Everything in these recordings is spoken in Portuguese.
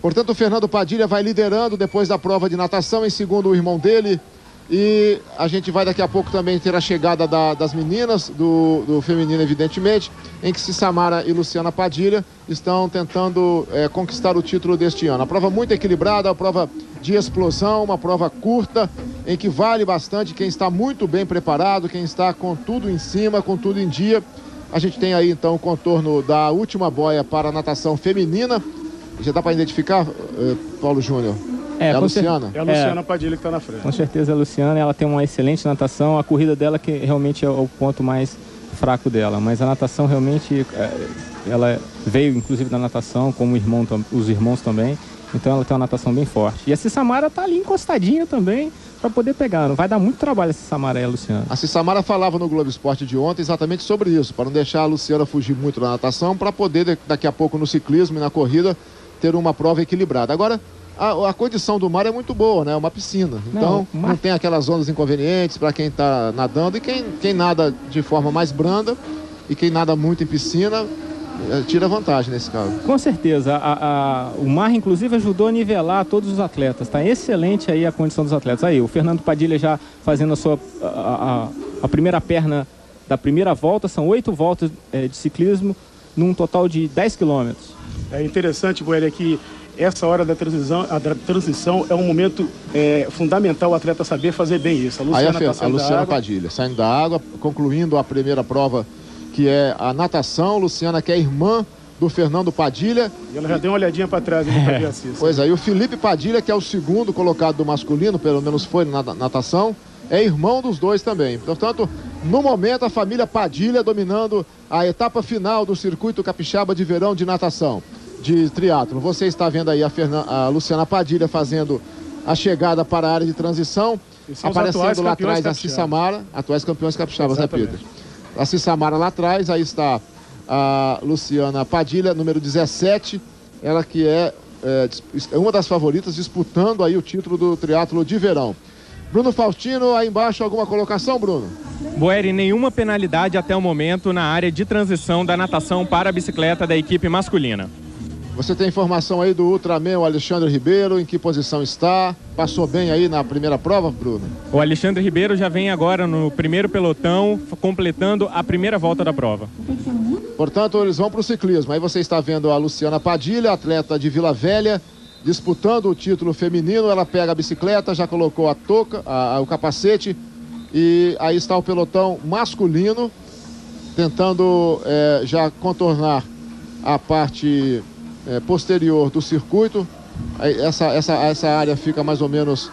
Portanto, o Fernando Padilha vai liderando depois da prova de natação, em segundo o irmão dele. E a gente vai daqui a pouco também ter a chegada das meninas, do feminino, evidentemente, em que Cissamara e Luciana Padilha estão tentando conquistar o título deste ano. A prova muito equilibrada, a prova de explosão, uma prova curta, em que vale bastante quem está muito bem preparado, quem está com tudo em cima, com tudo em dia. A gente tem aí então o contorno da última boia para a natação feminina. Já dá para identificar, Paulo Júnior? É a Luciana? É a Luciana Padilha que está na frente. Com certeza é a Luciana, ela tem uma excelente natação. A corrida dela que realmente é o ponto mais fraco dela. Mas a natação realmente, ela veio inclusive da natação, como os irmãos também. Então ela tem uma natação bem forte. E a Cissamara está ali encostadinha também para poder pegar. Não vai dar muito trabalho a Cissamara e a Luciana. A Cissamara falava no Globo Esporte de ontem exatamente sobre isso, para não deixar a Luciana fugir muito da natação, para poder daqui a pouco no ciclismo e na corrida ter uma prova equilibrada. Agora, a condição do mar é muito boa, né? É uma piscina. Então, não tem aquelas ondas inconvenientes para quem está nadando. E quem nada de forma mais branda e quem nada muito em piscina, tira vantagem nesse caso. Com certeza. O mar, inclusive, ajudou a nivelar todos os atletas. Está excelente aí a condição dos atletas. Aí, o Fernando Padilha já fazendo a primeira perna da primeira volta. São 8 voltas de ciclismo, num total de 10 quilômetros. É interessante, Boelha, que essa hora da transição é um momento fundamental o atleta saber fazer bem isso. A Luciana Padilha saindo da água, concluindo a primeira prova, que é a natação. Luciana, que é irmã do Fernando Padilha. E ela já deu uma olhadinha para trás para ver a Cissa. Pois é, e o Felipe Padilha, que é o segundo colocado do masculino, pelo menos foi na natação, é irmão dos dois também. Portanto, no momento, a família Padilha dominando a etapa final do circuito capixaba de verão de natação, de triatlo. Você está vendo aí a Luciana Padilha fazendo a chegada para a área de transição, aparecendo lá atrás a Cissamara, atuais campeões capixabas, né, Peter? A Cissamara lá atrás, aí está a Luciana Padilha, número 17, ela que é uma das favoritas, disputando aí o título do triatlo de verão. Bruno Faustino, aí embaixo, alguma colocação, Bruno? Boeri, nenhuma penalidade até o momento na área de transição da natação para a bicicleta da equipe masculina. Você tem informação aí do Ultraman, o Alexandre Ribeiro, em que posição está? Passou bem aí na primeira prova, Bruno? O Alexandre Ribeiro já vem agora no primeiro pelotão, completando a primeira volta da prova. Portanto, eles vão para o ciclismo. Aí você está vendo a Luciana Padilha, atleta de Vila Velha, disputando o título feminino. Ela pega a bicicleta, já colocou a touca, o capacete, e aí está o pelotão masculino, tentando já contornar a parte posterior do circuito. Essa área fica mais ou menos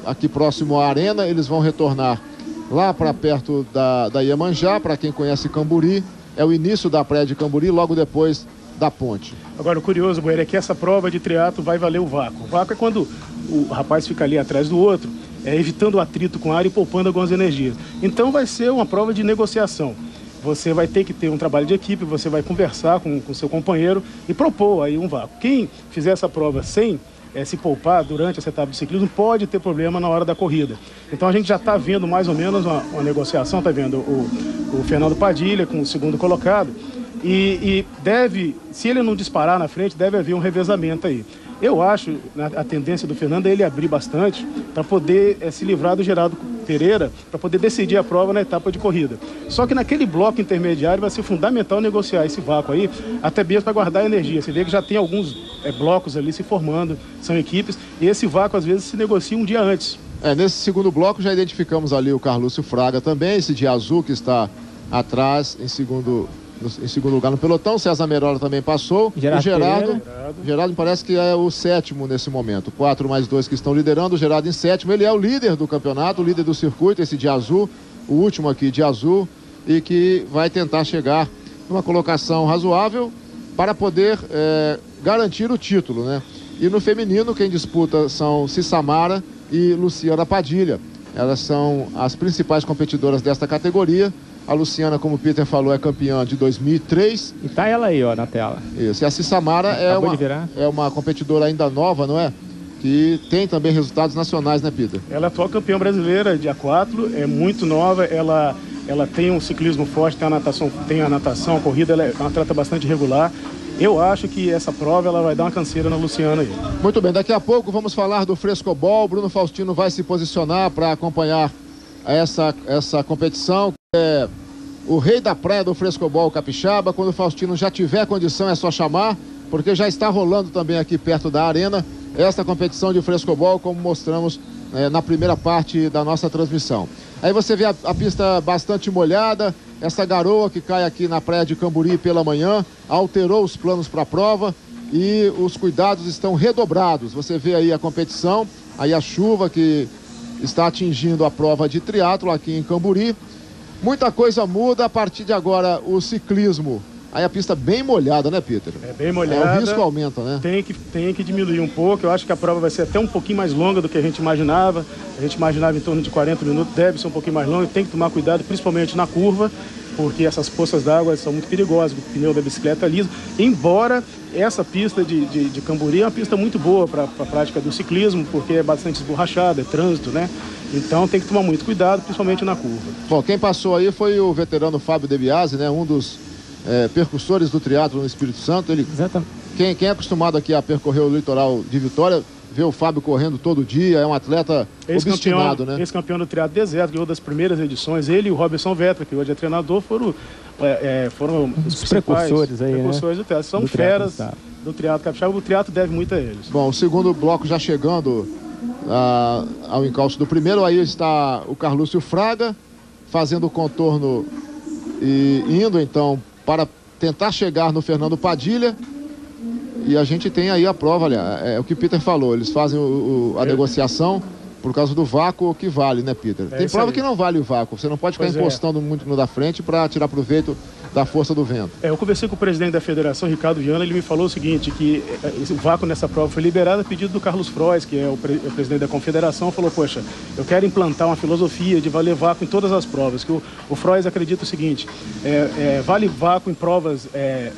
aqui próximo à arena. Eles vão retornar lá para perto da Iemanjá. Para quem conhece Camburi, é o início da praia de Camburi, logo depois da ponte. Agora, o curioso, Boeira, é que essa prova de triatlo vai valer o vácuo. O vácuo é quando o rapaz fica ali atrás do outro, evitando o atrito com a área e poupando algumas energias. Então vai ser uma prova de negociação. Você vai ter que ter um trabalho de equipe, você vai conversar com o seu companheiro e propor aí um vácuo. Quem fizer essa prova sem se poupar durante essa etapa de ciclismo pode ter problema na hora da corrida. Então a gente já está vendo mais ou menos uma negociação, está vendo o Fernando Padilha com o segundo colocado, e deve, se ele não disparar na frente, deve haver um revezamento aí. Eu acho, a tendência do Fernando é ele abrir bastante para poder se livrar do Geraldo Pereira, para poder decidir a prova na etapa de corrida. Só que naquele bloco intermediário vai ser fundamental negociar esse vácuo aí, até mesmo para guardar energia. Você vê que já tem alguns blocos ali se formando, são equipes, e esse vácuo às vezes se negocia um dia antes. Nesse segundo bloco já identificamos ali o Carlúcio Fraga também, esse de azul que está atrás em segundo lugar no pelotão. César Merola também passou. Gerardo me parece que é o sétimo nesse momento. 4 mais 2 que estão liderando, o Gerardo em sétimo. Ele é o líder do campeonato, o líder do circuito, esse de azul, o último aqui de azul, e que vai tentar chegar numa colocação razoável para poder garantir o título, né? E no feminino, quem disputa são Cissamara e Luciana Padilha. Elas são as principais competidoras desta categoria. A Luciana, como o Peter falou, é campeã de 2003. E tá ela aí, ó, na tela. Isso. E a Cissamara é uma competidora ainda nova, não é? Que tem também resultados nacionais, né, Peter? Ela é atual campeã brasileira de A4, é muito nova, ela tem um ciclismo forte, tem a natação, a corrida, ela é uma atleta bastante regular. eu acho que essa prova ela vai dar uma canseira na Luciana aí. Muito bem, daqui a pouco vamos falar do frescobol. Bruno Faustino vai se posicionar para acompanhar essa competição, que é o rei da praia do frescobol capixaba. Quando o Faustino já tiver condição é só chamar, porque já está rolando também aqui perto da arena esta competição de frescobol, como mostramos na primeira parte da nossa transmissão. Aí você vê a pista bastante molhada, essa garoa que cai aqui na praia de Camburi pela manhã alterou os planos para a prova e os cuidados estão redobrados. Você vê aí a competição, aí a chuva que está atingindo a prova de triatlo aqui em Camburi. Muita coisa muda a partir de agora, o ciclismo. Aí a pista bem molhada, né, Peter? É bem molhada. O risco aumenta, né? Tem que diminuir um pouco. Eu acho que a prova vai ser até um pouquinho mais longa do que a gente imaginava. A gente imaginava em torno de 40 minutos, deve ser um pouquinho mais longa. Tem que tomar cuidado, principalmente na curva, porque essas poças d'água são muito perigosas, o pneu da bicicleta é liso. Embora essa pista de Camburi é uma pista muito boa para a prática do ciclismo, porque é bastante esborrachada, é trânsito, né? Então tem que tomar muito cuidado, principalmente na curva. Bom, quem passou aí foi o veterano Fábio De Biasi, né? Um dos percussores do triatlo no Espírito Santo. Ele, quem é acostumado aqui a percorrer o litoral de Vitória, vê o Fábio correndo todo dia, é um atleta obstinado, né? Ex-campeão do triatlo deserto, ganhou das primeiras edições. Ele e o Robson Vetra, que hoje é treinador, foram os precursores aí, precursores do triatlo. São feras do triatlo capixaba. O triatlo deve muito a eles. Bom, o segundo bloco já chegando ao encalço do primeiro, aí está o Carlúcio Fraga fazendo o contorno e indo então para tentar chegar no Fernando Padilha. E a gente tem aí a prova, olha, é o que o Peter falou, eles fazem a negociação por causa do vácuo que vale, né, Peter? Tem prova que não vale o vácuo, você não pode ficar encostando muito no da frente para tirar proveito da força do vento. Eu conversei com o presidente da federação, Ricardo Viana, ele me falou o seguinte, que o vácuo nessa prova foi liberado a pedido do Carlos Frois, que é o presidente da confederação, falou, poxa, eu quero implantar uma filosofia de valer vácuo em todas as provas, que o Frois acredita o seguinte, vale vácuo em provas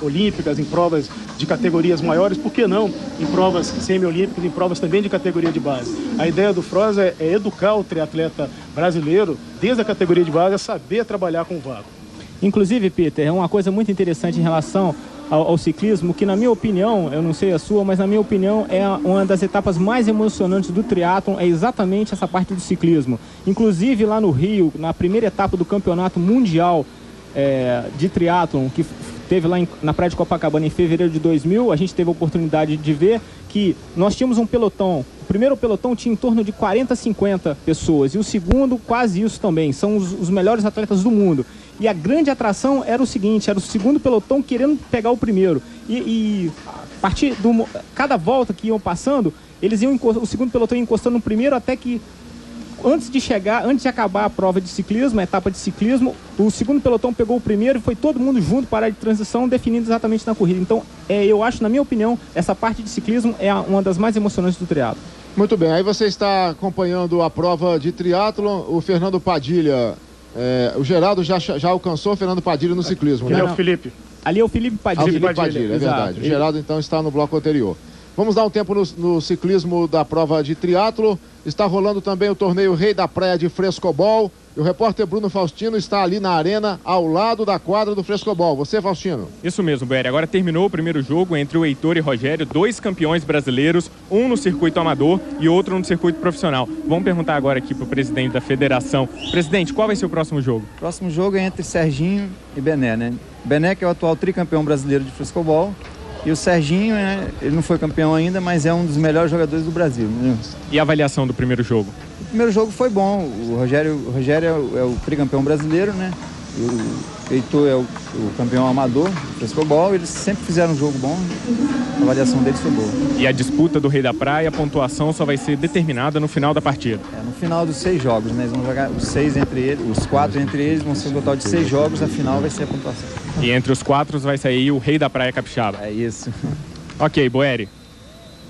olímpicas, em provas de categorias maiores, por que não em provas semi-olímpicas, em provas também de categoria de base? A ideia do Frois é educar o triatleta brasileiro, desde a categoria de base, a saber trabalhar com vácuo. Inclusive, Peter, é uma coisa muito interessante em relação ao ciclismo, que na minha opinião, eu não sei a sua, mas na minha opinião é uma das etapas mais emocionantes do triatlon, é exatamente essa parte do ciclismo. Inclusive lá no Rio, na primeira etapa do campeonato mundial de triatlon, que teve lá na Praia de Copacabana em fevereiro de 2000, a gente teve a oportunidade de ver que nós tínhamos um pelotão. O primeiro pelotão tinha em torno de 40, 50 pessoas, e o segundo quase isso também, são os melhores atletas do mundo. E a grande atração era o seguinte, era o segundo pelotão querendo pegar o primeiro. E a partir cada volta que iam passando, eles iam o segundo pelotão ia encostando no primeiro, até que antes de acabar a prova de ciclismo, a etapa de ciclismo, o segundo pelotão pegou o primeiro e foi todo mundo junto para a área de transição, definindo exatamente na corrida. Então, eu acho, na minha opinião, essa parte de ciclismo é uma das mais emocionantes do triatlo. Muito bem, aí você está acompanhando a prova de triatlon, o Fernando Padilha, o Geraldo já alcançou o Fernando Padilha no ciclismo, né? Ele é o Felipe. Ali é o Felipe Padilha. O Felipe Padilha, é verdade. O Geraldo então está no bloco anterior. Vamos dar um tempo no ciclismo da prova de triatlo. Está rolando também o torneio Rei da Praia de Frescobol. E o repórter Bruno Faustino está ali na arena, ao lado da quadra do Frescobol. Você, Faustino? Isso mesmo, Boeri. Agora terminou o primeiro jogo entre o Heitor e Rogério, dois campeões brasileiros, um no circuito amador e outro no circuito profissional. Vamos perguntar agora aqui para o presidente da federação. Presidente, qual vai ser o próximo jogo? O próximo jogo é entre Serginho e Bené, né? Bené, que é o atual tricampeão brasileiro de Frescobol. E o Serginho, ele não foi campeão ainda, mas é um dos melhores jogadores do Brasil. Né? E a avaliação do primeiro jogo? O primeiro jogo foi bom. O Rogério é o tricampeão brasileiro, né? O Heitor é o campeão amador do Frescobol. Eles sempre fizeram um jogo bom. A avaliação deles foi boa. E a disputa do Rei da Praia, a pontuação só vai ser determinada no final da partida? No final dos 6 jogos, né? Eles vão jogar os 4 entre eles, vão ser um total de 6 jogos. A final vai ser a pontuação. E entre os 4 vai sair o Rei da Praia capixaba? É isso. Ok, Boeri.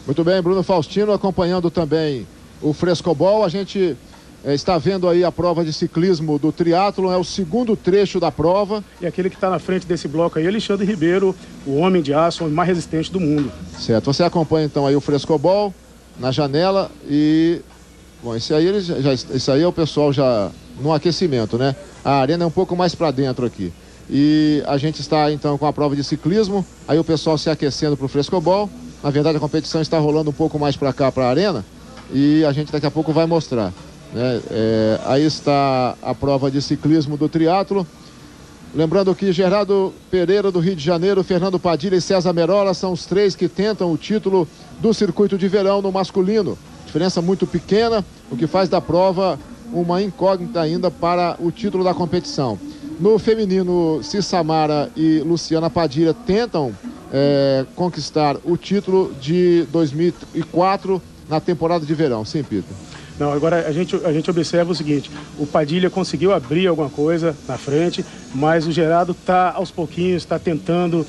Muito bem, Bruno Faustino acompanhando também o Frescobol. A gente está vendo aí a prova de ciclismo do triatlon, é o segundo trecho da prova. E aquele que está na frente desse bloco aí, Alexandre Ribeiro, o homem de aço, o homem mais resistente do mundo. Certo, você acompanha então aí o Frescobol na janela e... Bom, esse aí é o pessoal já no aquecimento, né? A arena é um pouco mais para dentro aqui. E a gente está então com a prova de ciclismo, aí o pessoal se aquecendo para o frescobol. Na verdade a competição está rolando um pouco mais para cá, para a arena, e a gente daqui a pouco vai mostrar, né? Aí está a prova de ciclismo do triatlo. Lembrando que Gerardo Pereira do Rio de Janeiro, Fernando Padilha e César Merola são os 3 que tentam o título do circuito de verão no masculino. Diferença muito pequena, o que faz da prova uma incógnita ainda para o título da competição. No feminino, Cissamara e Luciana Padilha tentam conquistar o título de 2004 na temporada de verão. Sim, Peter. Não, agora a gente observa o seguinte: o Padilha conseguiu abrir alguma coisa na frente, mas o Gerardo está aos pouquinhos, está tentando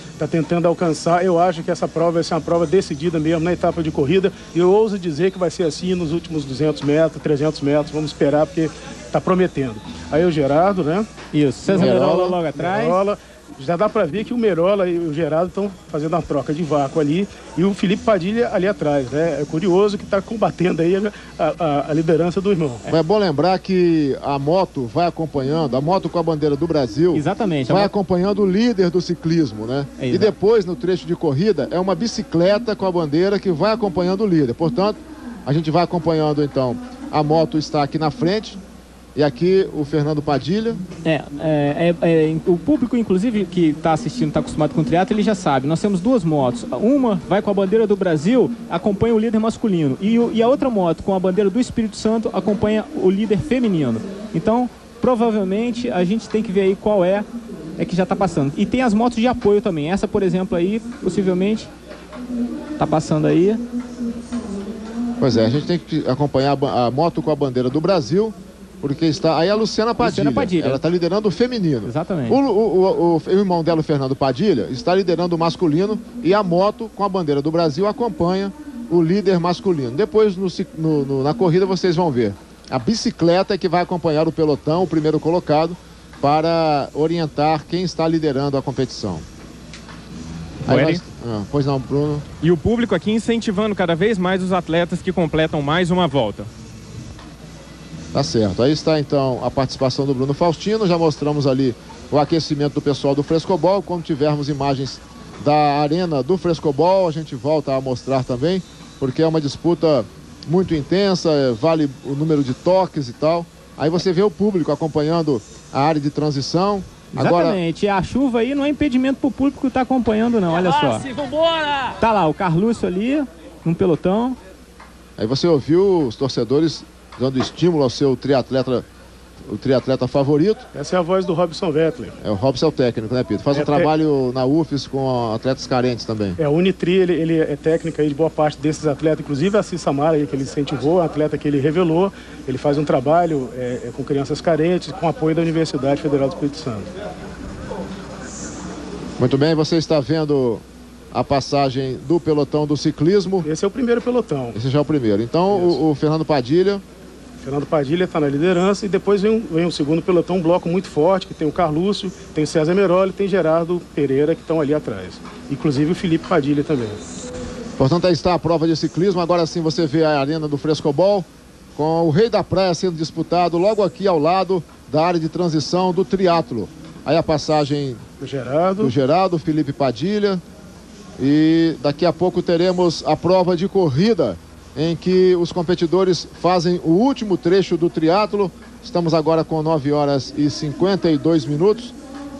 alcançar. Eu acho que essa prova vai ser uma prova decidida mesmo na etapa de corrida, e eu ouso dizer que vai ser assim nos últimos 200 metros, 300 metros, vamos esperar, porque está prometendo. Aí o Gerardo, né? Isso, César Merola logo atrás. Merola. Já dá para ver que o Merola e o Gerardo estão fazendo uma troca de vácuo ali, e o Felipe Padilha ali atrás, né? É curioso que está combatendo aí a liderança do irmão. É bom lembrar que a moto vai acompanhando, a moto com a bandeira do Brasil. Exatamente. Vai acompanhando o líder do ciclismo, né? E depois, no trecho de corrida, é uma bicicleta com a bandeira que vai acompanhando o líder. Portanto, a gente vai acompanhando, então, a moto está aqui na frente. E aqui o Fernando Padilha. O público, inclusive, que está assistindo, está acostumado com o triatlo, ele já sabe. Nós temos 2 motos. Uma vai com a bandeira do Brasil, acompanha o líder masculino. E a outra moto, com a bandeira do Espírito Santo, acompanha o líder feminino. Então, provavelmente, a gente tem que ver aí qual é que já está passando. E tem as motos de apoio também. Essa, por exemplo, aí, possivelmente, está passando aí. Pois é, a gente tem que acompanhar a moto com a bandeira do Brasil. Porque está aí a Luciana Padilha. Ela está liderando o feminino. Exatamente. O irmão dela, o Fernando Padilha, está liderando o masculino, e a moto com a bandeira do Brasil acompanha o líder masculino. Depois, na corrida, vocês vão ver. A bicicleta é que vai acompanhar o pelotão, o primeiro colocado, para orientar quem está liderando a competição. Pois não, Bruno. E o público aqui incentivando cada vez mais os atletas que completam mais uma volta. Tá certo. Aí está então a participação do Bruno Faustino. Já mostramos ali o aquecimento do pessoal do frescobol. Quando tivermos imagens da arena do frescobol, a gente volta a mostrar também, porque é uma disputa muito intensa, vale o número de toques e tal. Aí você vê o público acompanhando a área de transição. Exatamente. A chuva aí não é impedimento para o público que está acompanhando, não. Olha só. Vambora! Tá lá o Carlúcio ali, num pelotão. Aí você ouviu os torcedores dando estímulo ao seu triatleta favorito. Essa é a voz do Robson Vettler. O Robson é o técnico, né, Pedro? Faz um trabalho na UFES com atletas carentes também. O Unitri, ele é técnico aí de boa parte desses atletas, inclusive a Cissamara aí, que ele incentivou, a atleta que ele revelou. Ele faz um trabalho com crianças carentes, com apoio da Universidade Federal do Espírito Santo. Muito bem, você está vendo a passagem do pelotão do ciclismo. Esse é o primeiro pelotão. Esse já é o primeiro. Então, o Fernando Padilha... Fernando Padilha está na liderança, e depois vem o segundo pelotão, um bloco muito forte, que tem o Carlúcio, tem o César Merola e tem Gerardo Pereira, que estão ali atrás. Inclusive o Felipe Padilha também. Portanto, aí está a prova de ciclismo. Agora sim você vê a arena do frescobol, com o Rei da Praia sendo disputado logo aqui ao lado da área de transição do triatlo. Aí a passagem do Gerardo, Felipe Padilha. E daqui a pouco teremos a prova de corrida, em que os competidores fazem o último trecho do triatlo. Estamos agora com 9 horas e 52 minutos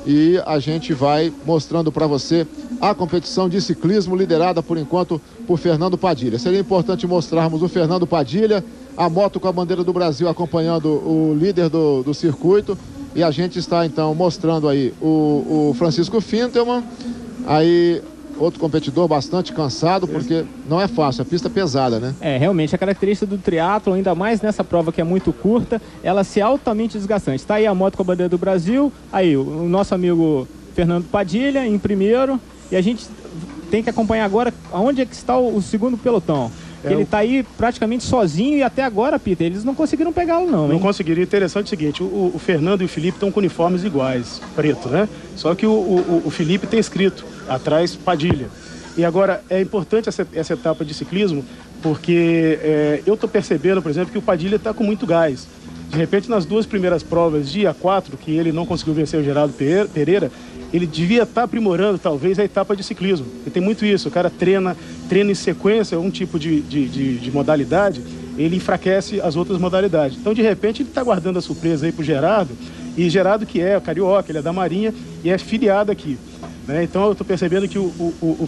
e a gente vai mostrando para você a competição de ciclismo liderada por enquanto por Fernando Padilha. Seria importante mostrarmos o Fernando Padilha, a moto com a bandeira do Brasil acompanhando o líder do circuito, e a gente está então mostrando aí o Francisco Fintelman, aí outro competidor bastante cansado, porque não é fácil, a pista é pesada, né? Realmente, a característica do triatlo, ainda mais nessa prova que é muito curta, ela se altamente desgastante. Está aí a moto com a bandeira do Brasil, aí o nosso amigo Fernando Padilha em primeiro, e a gente tem que acompanhar agora aonde é que está o segundo pelotão. Ele está aí praticamente sozinho, e até agora, Peter, eles não conseguiram pegá-lo não, hein? Não conseguiram. Interessante é o seguinte, o Fernando e o Felipe estão com uniformes iguais, preto, né? Só que o Felipe tem escrito atrás Padilha. E agora, é importante essa etapa de ciclismo, porque eu estou percebendo, por exemplo, que o Padilha está com muito gás. De repente, nas 2 primeiras provas, dia 4, que ele não conseguiu vencer o Gerardo Pereira, ele devia estar aprimorando talvez a etapa de ciclismo. E tem muito isso, o cara treina em sequência um tipo de modalidade, ele enfraquece as outras modalidades. Então, de repente, ele está guardando a surpresa aí pro Gerardo, e Gerardo que é carioca, ele é da Marinha e é filiado aqui, né? Então, eu estou percebendo que o